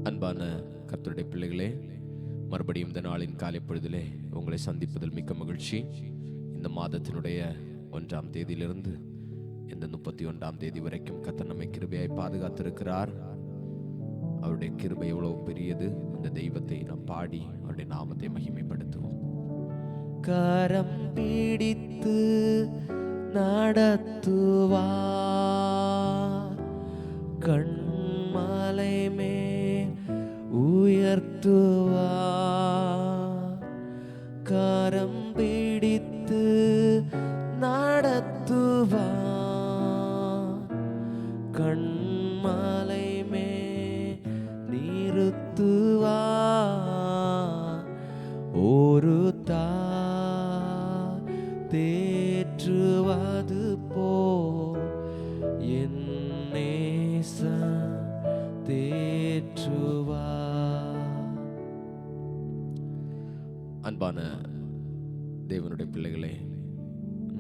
அன்பான கர்த்தருடைய பிள்ளைகளே, மறுபடியும் இந்த நாளின் காலை பொழுதிலே உங்களை சந்திப்பதில் மிக்க மகிழ்ச்சி. இந்த மாதத்தினுடைய 1ஆம் தேதியிலிருந்து இந்த 31ஆம் தேதி வரைக்கும் கர்த்தர் நம்மை கிருபையாய் பாதுகாத்திருக்கிறார். அவருடைய கிருபை எவ்வளவு பெரியது! அந்த தெய்வத்தை நாம் பாடி அவருடைய நாமத்தை மகிமைப்படுத்துவோம். கரம் பிடித்து நடத்துவார், கண்மலை மேல் உயர்த்துவார். கரம் பிடித்து நடத்துவார், கண்மலை மேல் நிறுத்துவார். ஒரு தேற்றுவது போல் என் நேசர் தேற்றுவார். அன்பான தேவனுடைய பிள்ளைகளே,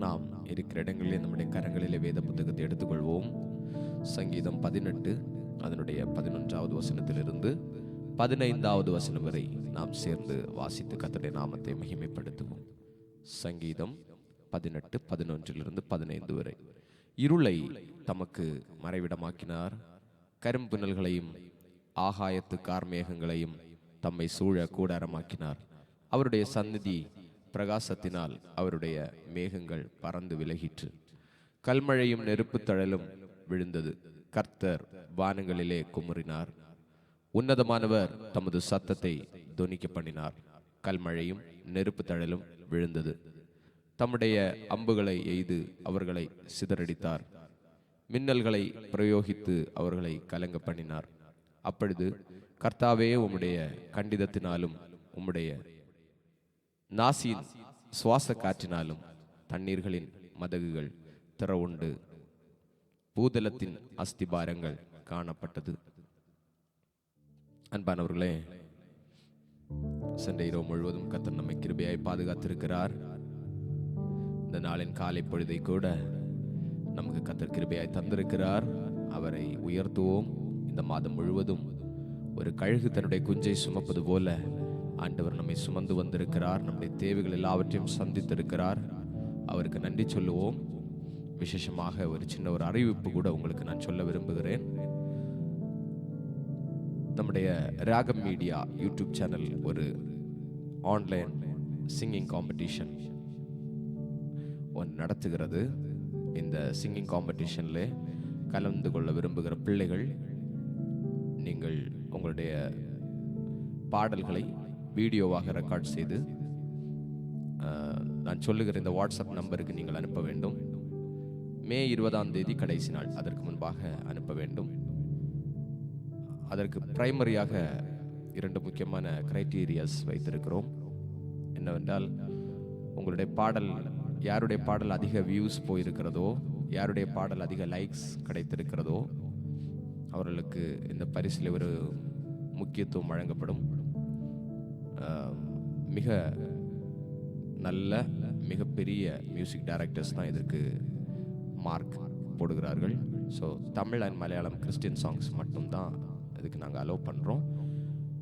நாம் இருக்கிற இடங்களிலே நம்முடைய கரங்களிலே வேத புத்தகத்தை எடுத்துக்கொள்வோம். சங்கீதம் 18 அதனுடைய 11வது வசனத்திலிருந்து 15வது வசனம் வரை நாம் சேர்ந்து வாசித்து கர்த்தருடைய நாமத்தை மகிமைப்படுத்துவோம். சங்கீதம் 18 11 15 வரை. இருளை தமக்கு மறைவிடமாக்கினார், கரும்புனல்களையும் ஆகாயத்து கார்மேகங்களையும் தம்மை சூழ கூடாரமாக்கினார். அவருடைய சந்நிதி பிரகாசத்தினால் அவருடைய மேகங்கள் பறந்து விலகிற்று. கல்மழையும் நெருப்பு தழலும் விழுந்தது. கர்த்தர் வானங்களிலே குமுறினார். உன்னதமானவர் தமது சத்தத்தை தொனிக்க பண்ணினார். கல்மழையும் நெருப்பு தழலும் விழுந்தது. தம்முடைய அம்புகளை எய்து அவர்களை சிதறடித்தார். மின்னல்களை பிரயோகித்து அவர்களை கலங்க பண்ணினார். அப்பொழுது கர்த்தாவே, உம்முடைய கண்டிதத்தினாலும் உம்முடைய நாசியின் சுவாச காற்றினாலும் தண்ணீர்களின் மதகுகள் திறவுண்டு பூதலத்தின் அஸ்திபாரங்கள் காணப்பட்டது. அன்பானவர்களே, சென்ற இரவு முழுவதும் கர்த்தர் நம்மை கிருபையாய் பாதுகாத்திருக்கிறார். இந்த நாளின் காலை பொழுதை கூட நமக்கு கர்த்தர் கிருபையாய் தந்திருக்கிறார். அவரை உயர்த்துவோம். இந்த மாதம் முழுவதும் ஒரு கழுகு தன்னுடைய குஞ்சை சுமப்பது போல ஆண்டவர் நம்மை சுமந்து வந்திருக்கிறார். நம்முடைய தேவைகள் எல்லாவற்றையும் சந்தித்திருக்கிறார். அவருக்கு நன்றி சொல்லுவோம். விசேஷமாக ஒரு சின்ன அறிவிப்பு கூட உங்களுக்கு நான் சொல்ல விரும்புகிறேன். நம்முடைய ராகம் மீடியா யூடியூப் சேனல் ஒரு ஆன்லைன் சிங்கிங் காம்படிஷன் நடத்துகிறது. இந்த சிங்கிங் காம்படிஷன்ல கலந்து கொள்ள விரும்புகிற பிள்ளைகள், நீங்கள் உங்களுடைய பாடல்களை வீடியோவாக ரெக்கார்ட் செய்து நான் சொல்லுகிற இந்த வாட்ஸ்அப் நம்பருக்கு நீங்கள் அனுப்ப வேண்டும். மே 20ஆம் தேதி கடைசி நாள், அதற்கு முன்பாக அனுப்ப வேண்டும். அதற்கு பிரைமரியாக 2 முக்கியமான கிரைட்டீரியாஸ் வைத்திருக்கிறோம். என்னவென்றால், உங்களுடைய பாடல், யாருடைய பாடல் அதிக வியூஸ் போயிருக்கிறதோ, யாருடைய பாடல் அதிக லைக்ஸ் கிடைத்திருக்கிறதோ அவர்களுக்கு இந்த பரிசில் ஒரு முக்கியத்துவம் வழங்கப்படும். மிக நல்ல மிகப்பெரிய மியூசிக் டைரக்டர்ஸ் தான் இதற்கு மார்க் போடுகிறார்கள். So Tamil and Malayalam Christian songs மட்டும்தான் இதுக்கு நாங்கள் அலோவ் பண்ணுறோம்.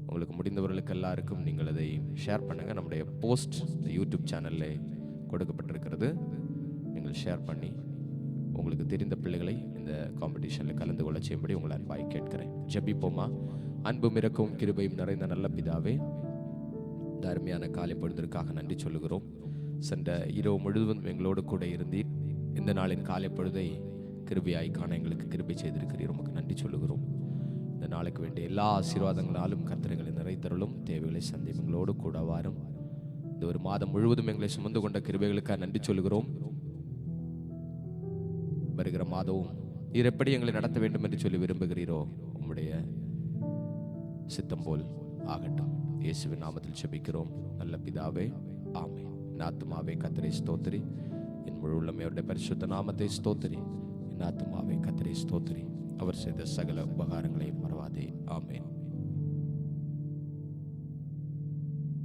உங்களுக்கு முடிந்தவர்களுக்கு எல்லாருக்கும் நீங்கள் அதை ஷேர் பண்ணுங்கள். நம்முடைய போஸ்ட் இந்த யூடியூப் சேனலில் கொடுக்கப்பட்டிருக்கிறது. நீங்கள் ஷேர் பண்ணி உங்களுக்கு தெரிந்த பிள்ளைகளை இந்த காம்படிஷனில் கலந்து கொள்ள செய்யும்படி உங்களை அன்பாய் கேட்கிறேன். ஜெபிப்போமா. அன்பும் இரக்கமும் கிருபையும் நிறைந்த நல்ல பிதாவே, இந்த அருமையான காலை பொழுதிற்காக நன்றி சொல்லுகிறோம். சென்ற இரவு முழுவதும் எங்களோடு கூட இருந்தீர். இந்த நாளின் காலை பொழுதை கிருபையாய் காண எங்களுக்கு கிருபை செய்திருக்கிறீர். உமக்கு நன்றி சொல்லுகிறோம். இந்த நாளுக்கு வேண்டிய எல்லா ஆசீர்வாதங்களாலும் கர்த்தர்களை நிறைத்தருளும். தேவைகளை சந்தி எங்களோடு கூட வாரும். இந்த ஒரு மாதம் முழுவதும் எங்களை சுமந்து கொண்ட கிருபைகளுக்காக நன்றி சொல்லுகிறோம். வருகிற மாதமும் நீர் எப்படி எங்களை நடத்த வேண்டும் என்று சொல்லி விரும்புகிறீரோ உம்முடைய சித்தம் போல் ஆகட்டும். இயேசுவின் நாமத்தில் ஜெபிக்கிறோம் நல்ல பிதாவே, ஆமென். என் ஆத்துமாவே கர்த்தரை ஸ்தோத்திரி, என் முழு உள்ளமே அவருடைய பரிசுத்த நாமத்தை ஸ்தோத்திரி. என் ஆத்துமாவே கர்த்தரை ஸ்தோத்திரி, அவர் செய்த சகல உபகாரங்களை மறவாதே. ஆமென்.